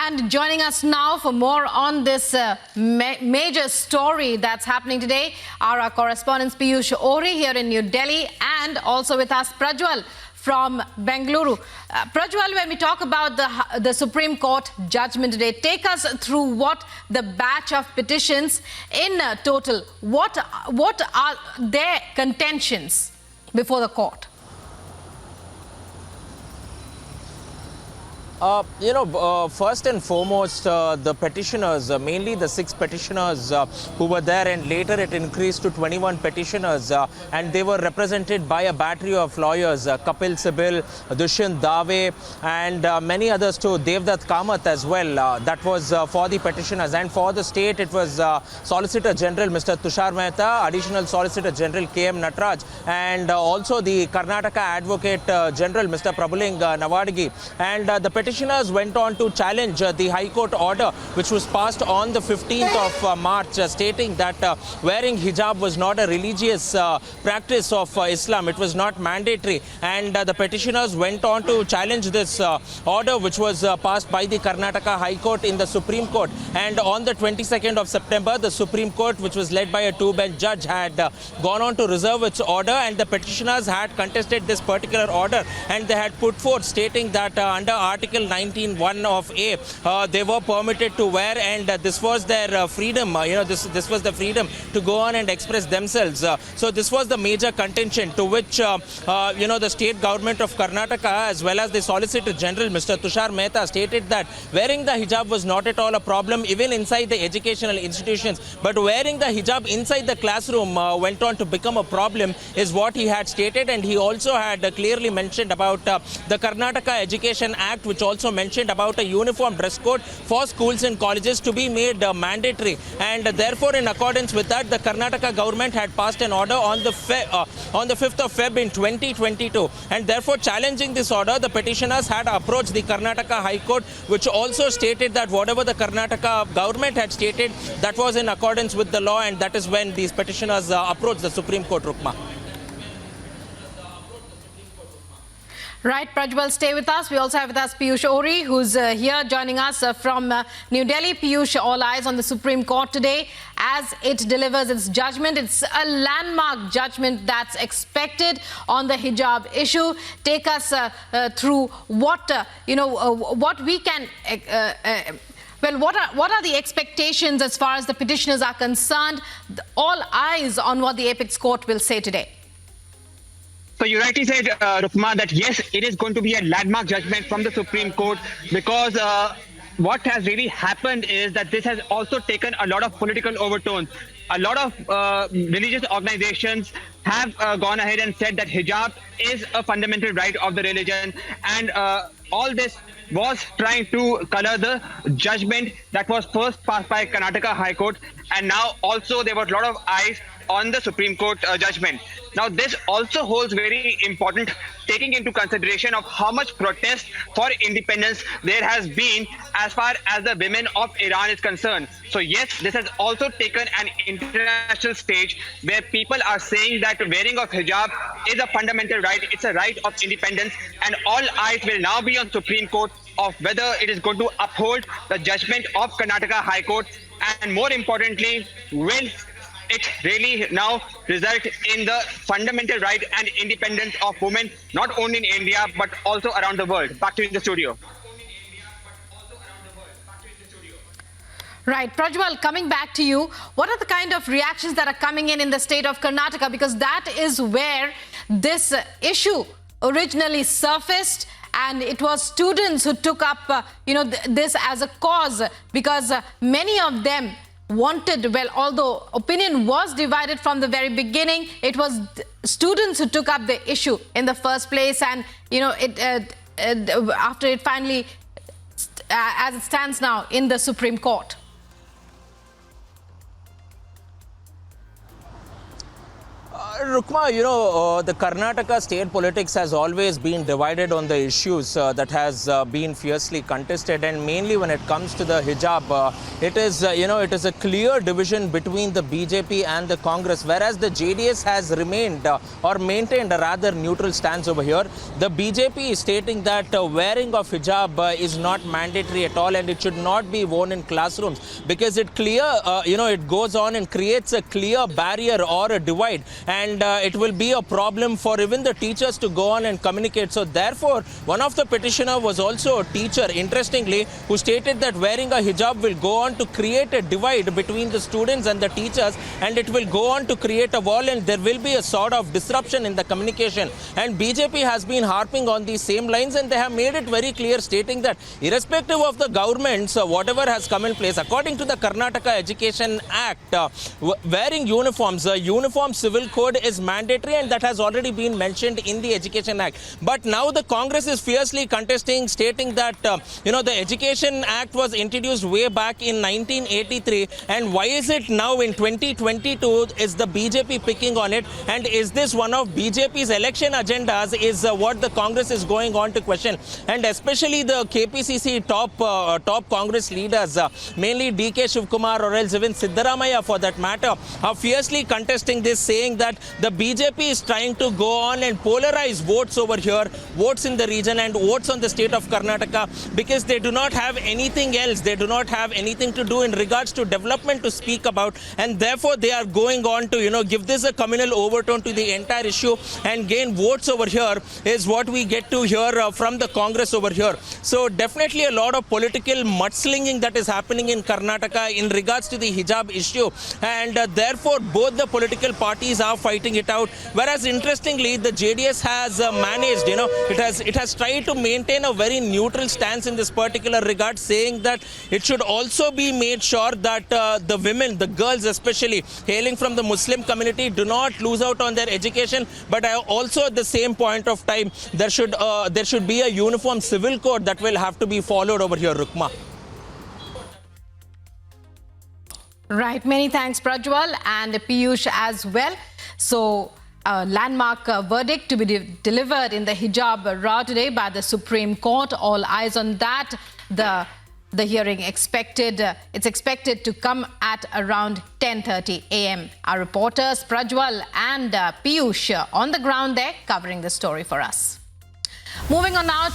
And joining us now for more on this major story that's happening today are our correspondents Piyush Ori here in New Delhi and also with us Prajwal from Bengaluru. Prajwal, when we talk about the Supreme Court judgment today, take us through what the batch of petitions in total, what are their contentions before the court? First and foremost, the petitioners, mainly the 6 petitioners who were there, and later it increased to 21 petitioners, and they were represented by a battery of lawyers, Kapil Sibil, Dushyant Dave, and many others too, Devdutt Kamath as well. That was for the petitioners, and for the state it was Solicitor General Mr. Tushar Mehta, Additional Solicitor General K.M. Nataraj, and also the Karnataka Advocate General Mr. Prabhuling Nawadgi. And the petitioners went on to challenge the High Court order which was passed on the 15th of March stating that wearing hijab was not a religious practice of Islam. It was not mandatory, and the petitioners went on to challenge this order which was passed by the Karnataka High Court in the Supreme Court. And on the 22nd of September, the Supreme Court, which was led by a 2-bench judge, had gone on to reserve its order, and the petitioners had contested this particular order, and they had put forth stating that under Article 19(1) of A, they were permitted to wear, and this was their freedom. This was the freedom to go on and express themselves. So this was the major contention, to which the state government of Karnataka as well as the Solicitor General Mr. Tushar Mehta stated that wearing the hijab was not at all a problem even inside the educational institutions, but wearing the hijab inside the classroom went on to become a problem, is what he had stated. And he also had clearly mentioned about the Karnataka Education Act, which also mentioned about a uniform dress code for schools and colleges to be made mandatory, and therefore in accordance with that, the Karnataka government had passed an order on the 5th of Feb in 2022, and therefore challenging this order, the petitioners had approached the Karnataka High Court, which also stated that whatever the Karnataka government had stated, that was in accordance with the law, and that is when these petitioners approached the Supreme Court, Rukma. Right, Prajwal, stay with us. We also have with us Piyush Ori, who's here joining us from New Delhi. Piyush, all eyes on the Supreme Court today as it delivers its judgment. It's a landmark judgment that's expected on the hijab issue. Take us through what we can. What are the expectations as far as the petitioners are concerned? All eyes on what the Apex Court will say today. So you rightly said, Rukma, that yes, it is going to be a landmark judgment from the Supreme Court, because what has really happened is that this has also taken a lot of political overtones. A lot of religious organizations have gone ahead and said that hijab is a fundamental right of the religion, and all this was trying to color the judgment that was first passed by Karnataka High Court, and now also there was a lot of eyes on the Supreme Court judgment. Now this also holds very important, taking into consideration of how much protest for independence there has been as far as the women of Iran is concerned. So yes, this has also taken an international stage where people are saying that wearing of hijab is a fundamental right, it's a right of independence, and all eyes will now be on Supreme Court of whether it is going to uphold the judgment of Karnataka High Court, and more importantly, will it really now result in the fundamental right and independence of women, not only in India, but also around the world. Back to you in the studio. Right. Prajwal, coming back to you, what are the kind of reactions that are coming in the state of Karnataka? Because that is where this issue originally surfaced, and it was students who took up, this as a cause, because many of them wanted, although opinion was divided from the very beginning, it was students who took up the issue in the first place, and after it finally, as it stands now, in the Supreme Court. Rukma, the Karnataka state politics has always been divided on the issues that has been fiercely contested, and mainly when it comes to the hijab, it is a clear division between the BJP and the Congress, whereas the JDS has remained or maintained a rather neutral stance over here. The BJP is stating that wearing of hijab is not mandatory at all, and it should not be worn in classrooms because it it goes on and creates a clear barrier or a divide, and it will be a problem for even the teachers to go on and communicate. So therefore, one of the petitioner was also a teacher, interestingly, who stated that wearing a hijab will go on to create a divide between the students and the teachers, and it will go on to create a wall, and there will be a sort of disruption in the communication. And BJP has been harping on these same lines, and they have made it very clear, stating that irrespective of the governments, whatever has come in place, according to the Karnataka Education Act, wearing uniforms, uniform civil code is mandatory, and that has already been mentioned in the Education Act. But now the Congress is fiercely contesting, stating that the Education Act was introduced way back in 1983, and why is it now in 2022 is the BJP picking on it, and is this one of BJP's election agendas, is what the Congress is going on to question. And especially the KPCC top Congress leaders, mainly DK Shivkumar or else even Siddaramaiah for that matter, are fiercely contesting this, saying that the BJP is trying to go on and polarize votes over here, votes in the region and votes on the state of Karnataka, because they do not have anything else. They do not have anything to do in regards to development to speak about, and therefore they are going on to give this a communal overtone to the entire issue and gain votes over here, is what we get to hear from the Congress over here. So definitely a lot of political mudslinging that is happening in Karnataka in regards to the hijab issue, and therefore both the political parties are fighting it out. Whereas interestingly, the JDS has managed, it has tried to maintain a very neutral stance in this particular regard, saying that it should also be made sure that the women, the girls especially hailing from the Muslim community, do not lose out on their education. But also at the same point of time, there should be a uniform civil code that will have to be followed over here, Rukma. Right. Many thanks, Prajwal and Piyush as well. So, a landmark verdict to be delivered in the hijab law today by the Supreme Court. All eyes on that. The hearing it's expected to come at around 10:30 a.m. Our reporters Prajwal and Piyush on the ground there covering the story for us. Moving on now to